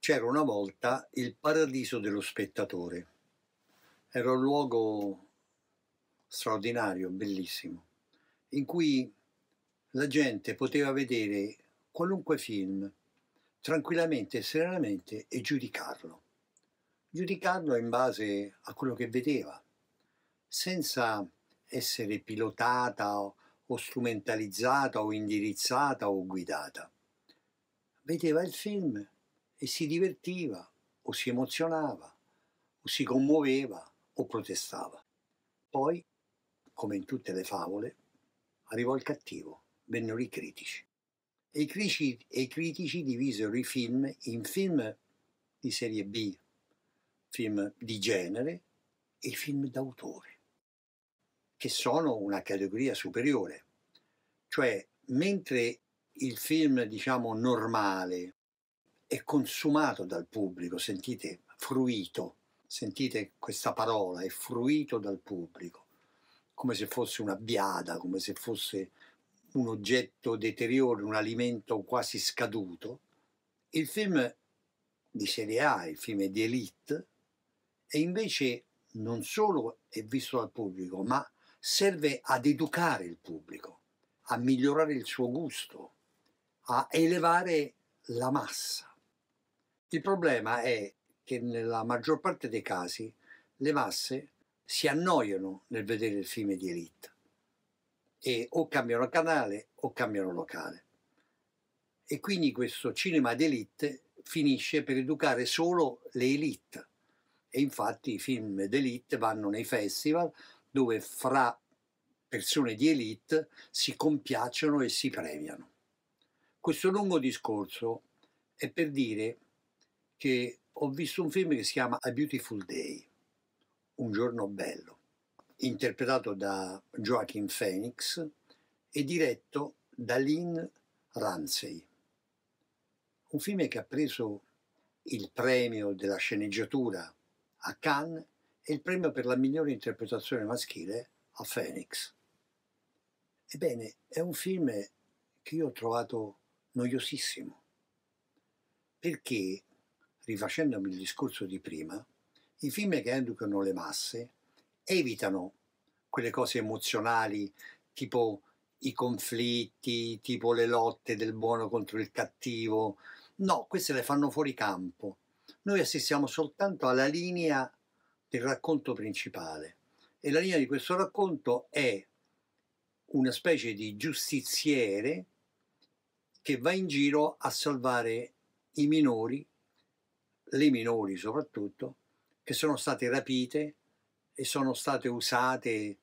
C'era una volta il paradiso dello spettatore. Era un luogo straordinario, bellissimo, in cui la gente poteva vedere qualunque film tranquillamente e serenamente e giudicarlo. Giudicarlo in base a quello che vedeva, senza essere pilotata o strumentalizzata o indirizzata o guidata. Vedeva il film e si divertiva o si emozionava o si commuoveva o protestava. Poi, come in tutte le favole, arrivò il cattivo, vennero i critici. E i critici divisero i film in film di serie B, film di genere e film d'autore, che sono una categoria superiore. Cioè, mentre il film, diciamo, normale è consumato dal pubblico, sentite, fruito, sentite questa parola, è fruito dal pubblico, come se fosse una biada, come se fosse un oggetto deteriore, un alimento quasi scaduto. Il film di serie A, il film di élite, e invece non solo è visto dal pubblico, ma serve ad educare il pubblico, a migliorare il suo gusto, a elevare la massa. Il problema è che nella maggior parte dei casi le masse si annoiano nel vedere il film di élite e o cambiano canale o cambiano locale. E quindi questo cinema d'élite finisce per educare solo le élite. E infatti i film d'élite vanno nei festival dove fra persone di élite si compiacciono e si premiano. Questo lungo discorso è per dire che ho visto un film che si chiama A Beautiful Day, Un giorno bello, interpretato da Joaquin Phoenix e diretto da Lynn Ramsey. Un film che ha preso il premio della sceneggiatura a Cannes e il premio per la migliore interpretazione maschile a Phoenix. Ebbene, è un film che io ho trovato noiosissimo, perché, rifacendomi il discorso di prima, i film che educano le masse evitano quelle cose emozionali tipo i conflitti, tipo le lotte del buono contro il cattivo. No, queste le fanno fuori campo. Noi assistiamo soltanto alla linea del racconto principale e la linea di questo racconto è una specie di giustiziere che va in giro a salvare i minori, le minori soprattutto, che sono state rapite e sono state usate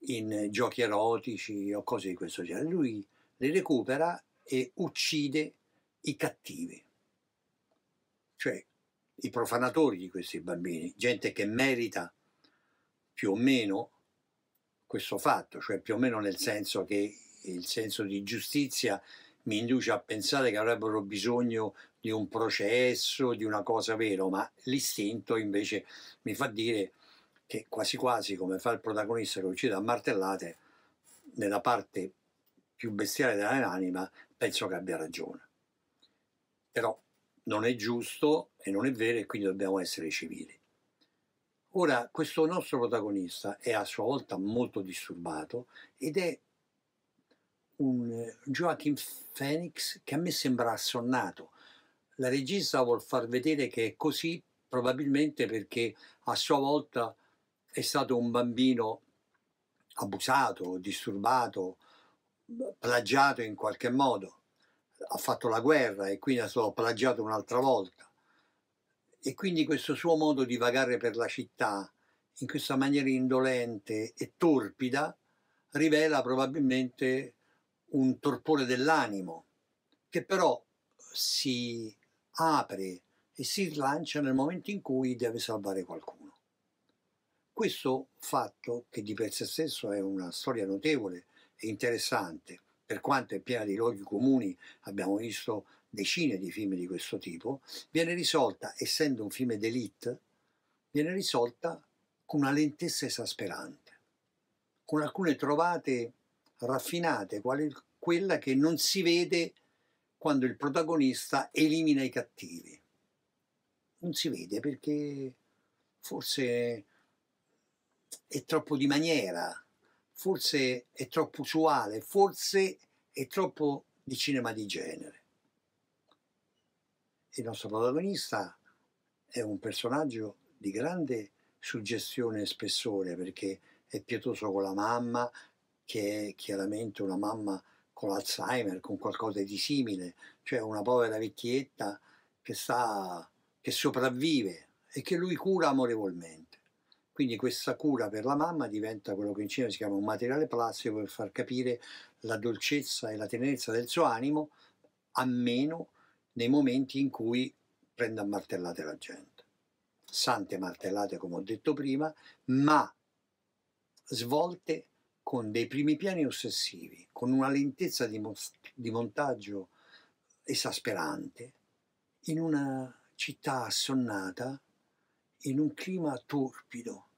in giochi erotici o cose di questo genere. Lui le recupera e uccide i cattivi, cioè i profanatori di questi bambini, gente che merita più o meno questo fatto, cioè più o meno nel senso che il senso di giustizia mi induce a pensare che avrebbero bisogno di un processo, di una cosa vera, ma l'istinto invece mi fa dire che quasi quasi, come fa il protagonista che uccide a martellate, nella parte più bestiale dell'anima, penso che abbia ragione. Però non è giusto e non è vero e quindi dobbiamo essere civili. Ora, questo nostro protagonista è a sua volta molto disturbato ed è un Joaquin Phoenix che a me sembra assonnato. La regista vuol far vedere che è così probabilmente perché a sua volta è stato un bambino abusato, disturbato, plagiato in qualche modo. Ha fatto la guerra e quindi è stato plagiato un'altra volta. E quindi questo suo modo di vagare per la città in questa maniera indolente e torpida rivela probabilmente un torpore dell'animo che però si apre e si slancia nel momento in cui deve salvare qualcuno. Questo fatto, che di per sé stesso è una storia notevole e interessante, per quanto è piena di luoghi comuni, abbiamo visto decine di film di questo tipo, viene risolta, essendo un film d'élite, viene risolta con una lentezza esasperante, con alcune trovate raffinate, quale quella che non si vede quando il protagonista elimina i cattivi. non si vede perché forse è troppo di maniera, forse è troppo usuale, forse è troppo di cinema di genere. Il nostro protagonista è un personaggio di grande suggestione e spessore perché è pietoso con la mamma, che è chiaramente una mamma con l'Alzheimer, con qualcosa di simile, cioè una povera vecchietta che sopravvive e che lui cura amorevolmente. Quindi questa cura per la mamma diventa quello che in cinema si chiama un materiale plastico per far capire la dolcezza e la tenerezza del suo animo, a meno nei momenti in cui prende a martellate la gente. Sante martellate, come ho detto prima, ma svolte con dei primi piani ossessivi, con una lentezza di montaggio esasperante, in una città assonnata, in un clima torpido,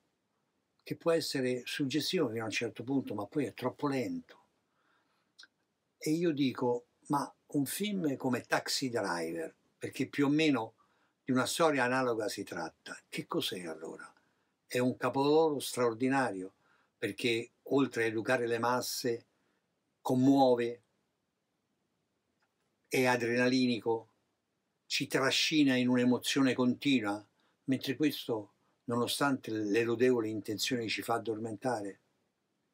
che può essere suggestivo fino a un certo punto, ma poi è troppo lento. E io dico, ma un film come Taxi Driver, perché più o meno di una storia analoga si tratta, che cos'è allora? È un capolavoro straordinario, perché oltre a educare le masse, commuove, è adrenalinico, ci trascina in un'emozione continua, mentre questo, nonostante le lodevoli intenzioni, ci fa addormentare.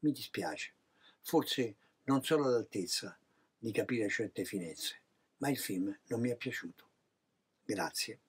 Mi dispiace, forse non sono all'altezza di capire certe finezze, ma il film non mi è piaciuto. Grazie.